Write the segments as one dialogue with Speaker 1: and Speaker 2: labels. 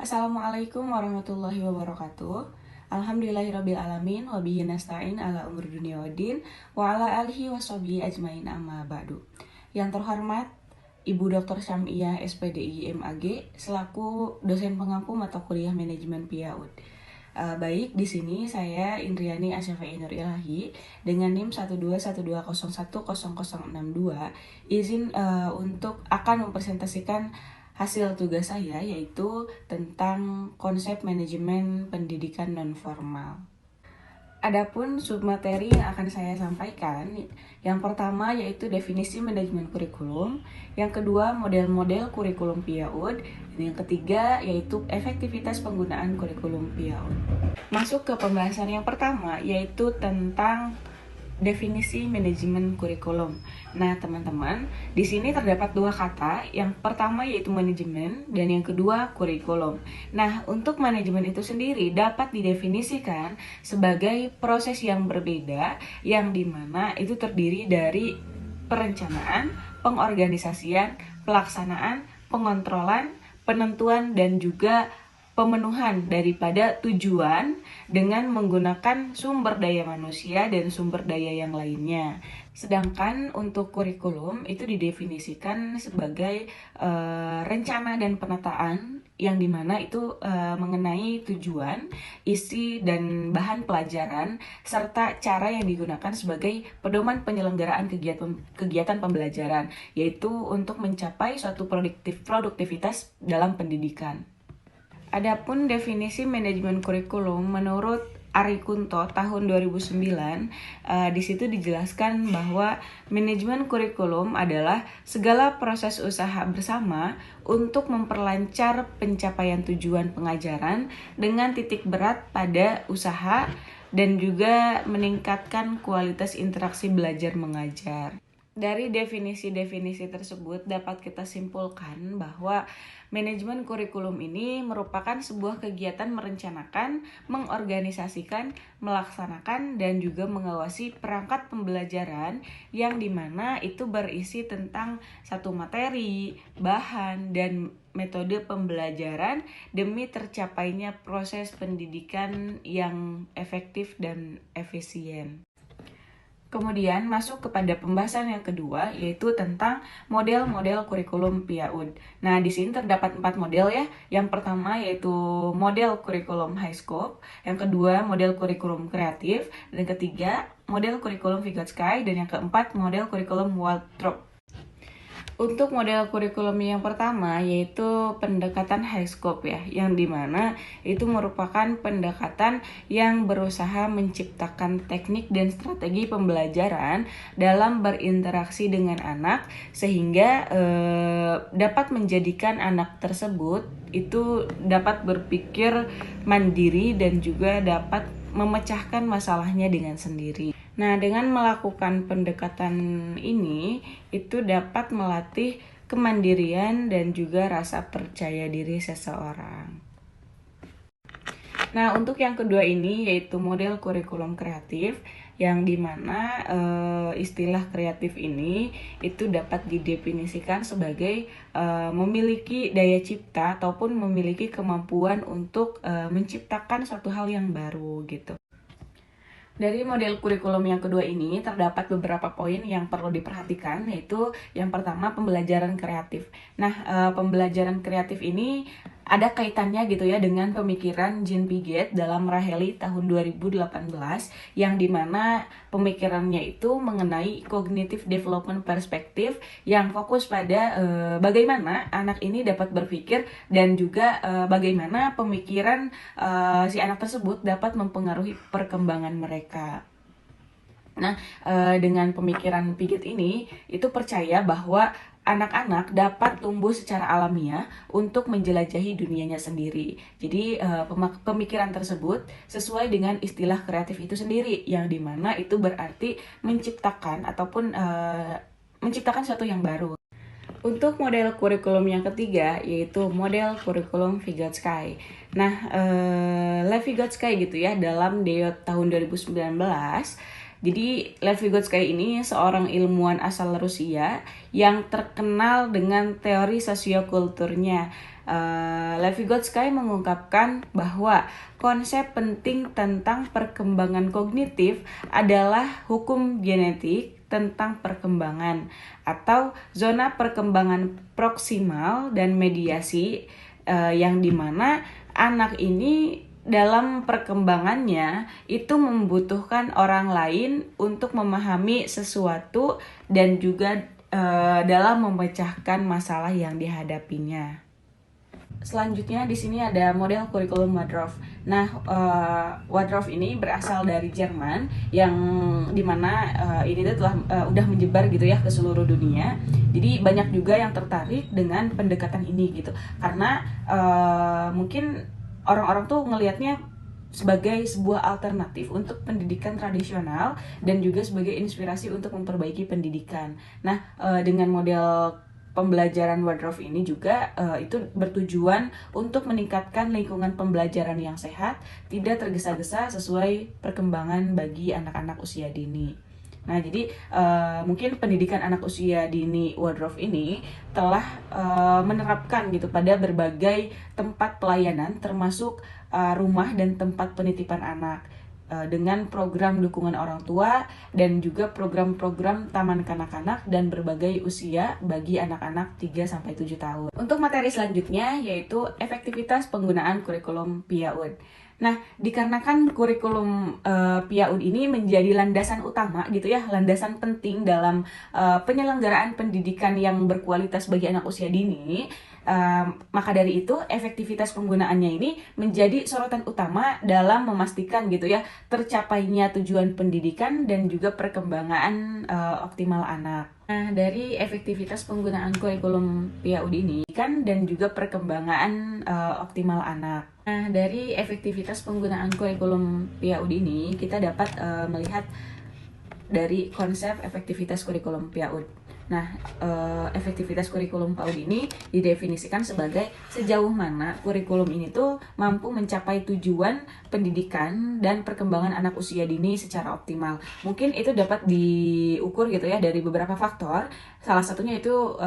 Speaker 1: Assalamualaikum warahmatullahi wabarakatuh. Alhamdulillahirabbil alamin wa bihi nasta'in ala umur dunia waddin wa ala alihi washabihi ajmain amma ba'du. Yang terhormat Ibu Dr. Syam'iyah SPDI MAG selaku dosen pengampu mata kuliah manajemen PIAUD. Baik, di sini saya Indriani Asyafi'i Nur Ilahi dengan NIM 12120100062 izin untuk akan mempresentasikan hasil tugas saya, yaitu tentang konsep manajemen pendidikan non-formal. Adapun submateri yang akan saya sampaikan, yang pertama yaitu definisi manajemen kurikulum, yang kedua model-model kurikulum PIAUD, dan yang ketiga yaitu efektivitas penggunaan kurikulum PIAUD. Masuk ke pembahasan yang pertama yaitu tentang definisi manajemen kurikulum. Nah, teman-teman, di sini terdapat dua kata. Yang pertama yaitu manajemen dan yang kedua kurikulum. Nah, untuk manajemen itu sendiri dapat didefinisikan sebagai proses yang berbeda yang dimana itu terdiri dari perencanaan, pengorganisasian, pelaksanaan, pengontrolan, penentuan dan juga pemenuhan daripada tujuan dengan menggunakan sumber daya manusia dan sumber daya yang lainnya. Sedangkan untuk kurikulum itu didefinisikan sebagai rencana dan penataan yang dimana itu mengenai tujuan, isi dan bahan pelajaran serta cara yang digunakan sebagai pedoman penyelenggaraan kegiatan pembelajaran, yaitu untuk mencapai suatu produktivitas dalam pendidikan. Adapun definisi manajemen kurikulum menurut Ari Kunto tahun 2009, di situ dijelaskan bahwa manajemen kurikulum adalah segala proses usaha bersama untuk memperlancar pencapaian tujuan pengajaran dengan titik berat pada usaha dan juga meningkatkan kualitas interaksi belajar mengajar. Dari definisi-definisi tersebut dapat kita simpulkan bahwa manajemen kurikulum ini merupakan sebuah kegiatan merencanakan, mengorganisasikan, melaksanakan, dan juga mengawasi perangkat pembelajaran yang dimana itu berisi tentang satu materi, bahan, dan metode pembelajaran demi tercapainya proses pendidikan yang efektif dan efisien. Kemudian masuk kepada pembahasan yang kedua, yaitu tentang model-model kurikulum PIAUD. Nah, di sini terdapat 4 model ya. Yang pertama yaitu model kurikulum high scope, yang kedua model kurikulum kreatif, dan yang ketiga model kurikulum Vygotsky, dan yang keempat model kurikulum Waltrop. Untuk model kurikulum yang pertama yaitu pendekatan high scope ya, yang dimana itu merupakan pendekatan yang berusaha menciptakan teknik dan strategi pembelajaran dalam berinteraksi dengan anak sehingga dapat menjadikan anak tersebut itu dapat berpikir mandiri dan juga dapat memecahkan masalahnya dengan sendiri. Nah, dengan melakukan pendekatan ini, itu dapat melatih kemandirian dan juga rasa percaya diri seseorang. Nah, untuk yang kedua ini yaitu model kurikulum kreatif, yang dimana istilah kreatif ini itu dapat didefinisikan sebagai memiliki daya cipta ataupun memiliki kemampuan untuk menciptakan suatu hal yang baru gitu. Dari model kurikulum yang kedua ini terdapat beberapa poin yang perlu diperhatikan, yaitu yang pertama pembelajaran kreatif. Nah, pembelajaran kreatif ini ada kaitannya gitu ya dengan pemikiran Jean Piaget dalam Raheli tahun 2018 yang dimana pemikirannya itu mengenai cognitive development perspective yang fokus pada bagaimana anak ini dapat berpikir dan juga bagaimana pemikiran si anak tersebut dapat mempengaruhi perkembangan mereka. Nah, dengan pemikiran Piaget ini itu percaya bahwa anak-anak dapat tumbuh secara alamiah untuk menjelajahi dunianya sendiri. Jadi pemikiran tersebut sesuai dengan istilah kreatif itu sendiri, yang dimana itu berarti menciptakan ataupun menciptakan sesuatu yang baru. Untuk model kurikulum yang ketiga yaitu model kurikulum Vygotsky. Nah, Lev Vygotsky gitu ya dalam Deot tahun 2019. Jadi Lev Vygotsky ini seorang ilmuwan asal Rusia yang terkenal dengan teori sosiokulturnya. Levi-Gotsky mengungkapkan bahwa konsep penting tentang perkembangan kognitif adalah hukum genetik tentang perkembangan atau zona perkembangan proksimal dan mediasi, yang dimana anak ini dalam perkembangannya itu membutuhkan orang lain untuk memahami sesuatu dan juga dalam memecahkan masalah yang dihadapinya. Selanjutnya di sini ada model kurikulum Waldorf. Nah, Waldorf ini berasal dari Jerman, yang dimana ini tuh udah menyebar gitu ya ke seluruh dunia. Jadi banyak juga yang tertarik dengan pendekatan ini gitu, karena mungkin orang-orang tuh ngelihatnya sebagai sebuah alternatif untuk pendidikan tradisional dan juga sebagai inspirasi untuk memperbaiki pendidikan. Nah, dengan model pembelajaran Waldorf ini juga itu bertujuan untuk meningkatkan lingkungan pembelajaran yang sehat, tidak tergesa-gesa sesuai perkembangan bagi anak-anak usia dini. Nah, jadi mungkin pendidikan anak usia dini Waldorf ini telah menerapkan gitu pada berbagai tempat pelayanan, termasuk rumah dan tempat penitipan anak, dengan program dukungan orang tua dan juga program-program taman kanak-kanak dan berbagai usia bagi anak-anak 3-7 tahun. Untuk materi selanjutnya yaitu efektivitas penggunaan kurikulum PIAUD. Nah, dikarenakan kurikulum PIAUD ini menjadi landasan utama gitu ya, landasan penting dalam penyelenggaraan pendidikan yang berkualitas bagi anak usia dini, maka dari itu efektivitas penggunaannya ini menjadi sorotan utama dalam memastikan gitu ya tercapainya tujuan pendidikan dan juga perkembangan optimal anak. Nah, dari efektivitas penggunaan kurikulum PIAUD ini kan dan juga perkembangan optimal anak. Nah, dari efektivitas penggunaan kurikulum PIAUD ini kita dapat melihat dari konsep efektivitas kurikulum PIAUD. Nah, efektivitas kurikulum PAUD ini didefinisikan sebagai sejauh mana kurikulum ini tuh mampu mencapai tujuan pendidikan dan perkembangan anak usia dini secara optimal. Mungkin itu dapat diukur gitu ya dari beberapa faktor. Salah satunya itu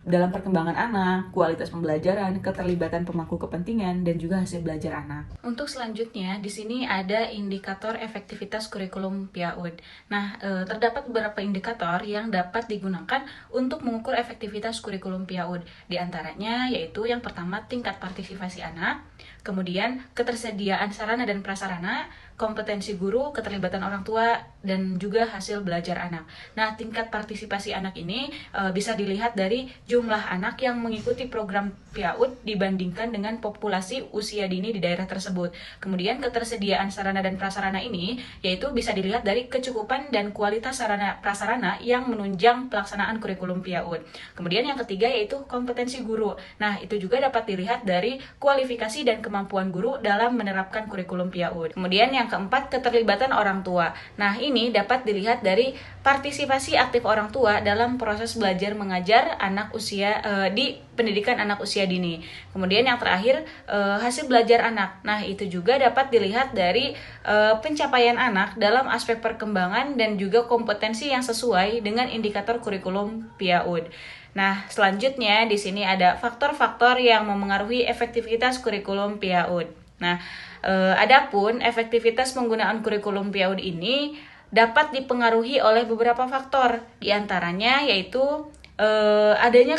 Speaker 1: dalam perkembangan anak, kualitas pembelajaran, keterlibatan pemangku kepentingan, dan juga hasil belajar anak. Untuk selanjutnya, di sini ada indikator efektivitas kurikulum PIAUD. Nah, terdapat beberapa indikator yang dapat digunakan untuk mengukur efektivitas kurikulum PIAUD. Di antaranya yaitu yang pertama tingkat partisipasi anak, kemudian ketersediaan sarana dan prasarana, kompetensi guru, keterlibatan orang tua, dan juga hasil belajar anak. Nah, tingkat partisipasi anak ini bisa dilihat dari jumlah anak yang mengikuti program PIAUD dibandingkan dengan populasi usia dini di daerah tersebut. Kemudian ketersediaan sarana dan prasarana ini yaitu bisa dilihat dari kecukupan dan kualitas sarana prasarana yang menunjang pelaksanaan kurikulum PIAUD. Kemudian yang ketiga yaitu kompetensi guru. Nah, itu juga dapat dilihat dari kualifikasi dan kemampuan guru dalam menerapkan kurikulum PIAUD. Kemudian yang keempat, keterlibatan orang tua. Nah, ini dapat dilihat dari partisipasi aktif orang tua dalam proses belajar mengajar anak usia di pendidikan anak usia dini. Kemudian yang terakhir, hasil belajar anak. Nah, itu juga dapat dilihat dari pencapaian anak dalam aspek perkembangan dan juga kompetensi yang sesuai dengan indikator kurikulum PIAUD. Nah, selanjutnya di sini ada faktor-faktor yang memengaruhi efektivitas kurikulum PIAUD. Nah, adapun efektivitas penggunaan kurikulum PIAUD ini dapat dipengaruhi oleh beberapa faktor, di antaranya yaitu adanya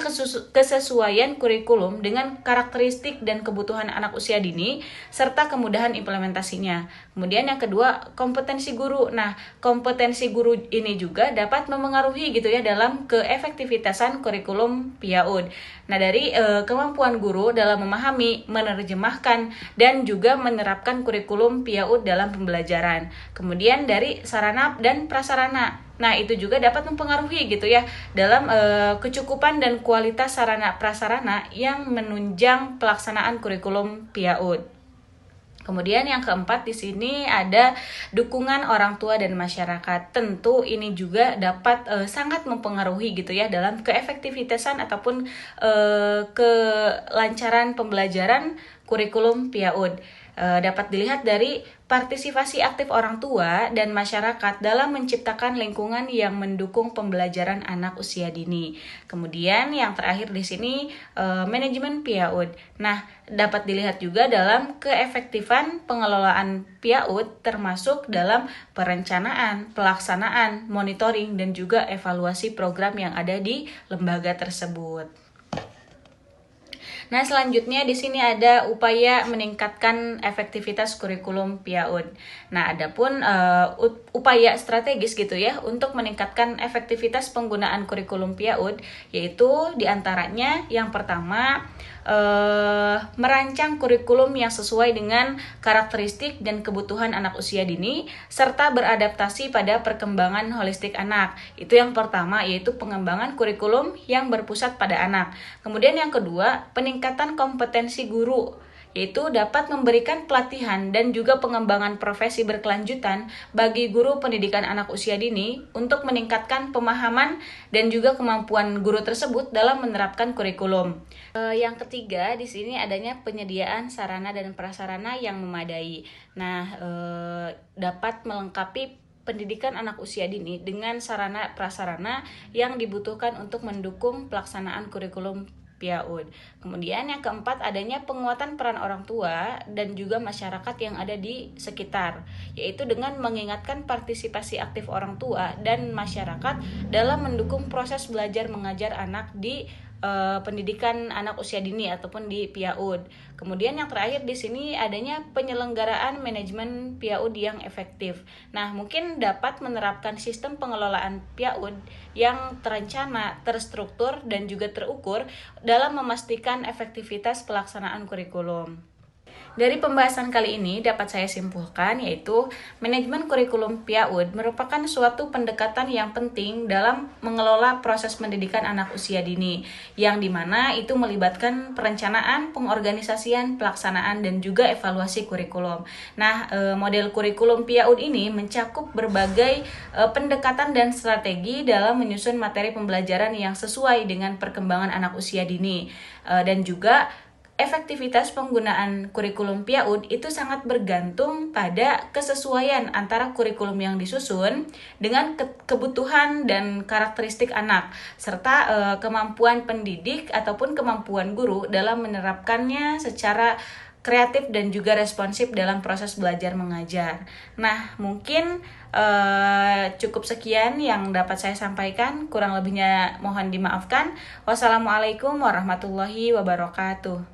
Speaker 1: kesesuaian kurikulum dengan karakteristik dan kebutuhan anak usia dini serta kemudahan implementasinya. Kemudian yang kedua, kompetensi guru. Nah, kompetensi guru ini juga dapat memengaruhi gitu ya dalam keefektivitasan kurikulum PIAUD. Nah, dari kemampuan guru dalam memahami, menerjemahkan dan juga menerapkan kurikulum PIAUD dalam pembelajaran. Kemudian dari sarana dan prasarana. Nah, itu juga dapat mempengaruhi gitu ya dalam kecukupan dan kualitas sarana prasarana yang menunjang pelaksanaan kurikulum PIAUD. Kemudian yang keempat di sini ada dukungan orang tua dan masyarakat. Tentu ini juga dapat sangat mempengaruhi gitu ya dalam keefektivitasan ataupun kelancaran pembelajaran kurikulum PIAUD. Dapat dilihat dari partisipasi aktif orang tua dan masyarakat dalam menciptakan lingkungan yang mendukung pembelajaran anak usia dini. Kemudian yang terakhir di sini manajemen PIAUD. Nah, dapat dilihat juga dalam keefektifan pengelolaan PIAUD termasuk dalam perencanaan, pelaksanaan, monitoring dan juga evaluasi program yang ada di lembaga tersebut. Nah, selanjutnya di sini ada upaya meningkatkan efektivitas kurikulum PIAUD. Nah, adapun upaya strategis gitu ya untuk meningkatkan efektivitas penggunaan kurikulum PIAUD, yaitu diantaranya yang pertama merancang kurikulum yang sesuai dengan karakteristik dan kebutuhan anak usia dini serta beradaptasi pada perkembangan holistik anak. Itu yang pertama, yaitu pengembangan kurikulum yang berpusat pada anak. Kemudian yang kedua, peningkatan kompetensi guru, yaitu dapat memberikan pelatihan dan juga pengembangan profesi berkelanjutan bagi guru pendidikan anak usia dini untuk meningkatkan pemahaman dan juga kemampuan guru tersebut dalam menerapkan kurikulum. Yang ketiga, di sini adanya penyediaan sarana dan prasarana yang memadai. Nah, dapat melengkapi pendidikan anak usia dini dengan sarana prasarana yang dibutuhkan untuk mendukung pelaksanaan kurikulum PIAUD. Kemudian yang keempat, adanya penguatan peran orang tua dan juga masyarakat yang ada di sekitar, yaitu dengan mengingatkan partisipasi aktif orang tua dan masyarakat dalam mendukung proses belajar mengajar anak di pendidikan anak usia dini ataupun di PIAUD. Kemudian yang terakhir di sini adanya penyelenggaraan manajemen PIAUD yang efektif. Nah, mungkin dapat menerapkan sistem pengelolaan PIAUD yang terencana, terstruktur dan juga terukur dalam memastikan efektivitas pelaksanaan kurikulum. Dari pembahasan kali ini dapat saya simpulkan yaitu manajemen kurikulum PIAUD merupakan suatu pendekatan yang penting dalam mengelola proses pendidikan anak usia dini, yang dimana itu melibatkan perencanaan, pengorganisasian, pelaksanaan, dan juga evaluasi kurikulum. Nah, model kurikulum PIAUD ini mencakup berbagai pendekatan dan strategi dalam menyusun materi pembelajaran yang sesuai dengan perkembangan anak usia dini, dan juga efektivitas penggunaan kurikulum PIAUD itu sangat bergantung pada kesesuaian antara kurikulum yang disusun dengan kebutuhan dan karakteristik anak, serta kemampuan pendidik ataupun kemampuan guru dalam menerapkannya secara kreatif dan juga responsif dalam proses belajar mengajar. Nah, mungkin cukup sekian yang dapat saya sampaikan, kurang lebihnya mohon dimaafkan. Wassalamualaikum warahmatullahi wabarakatuh.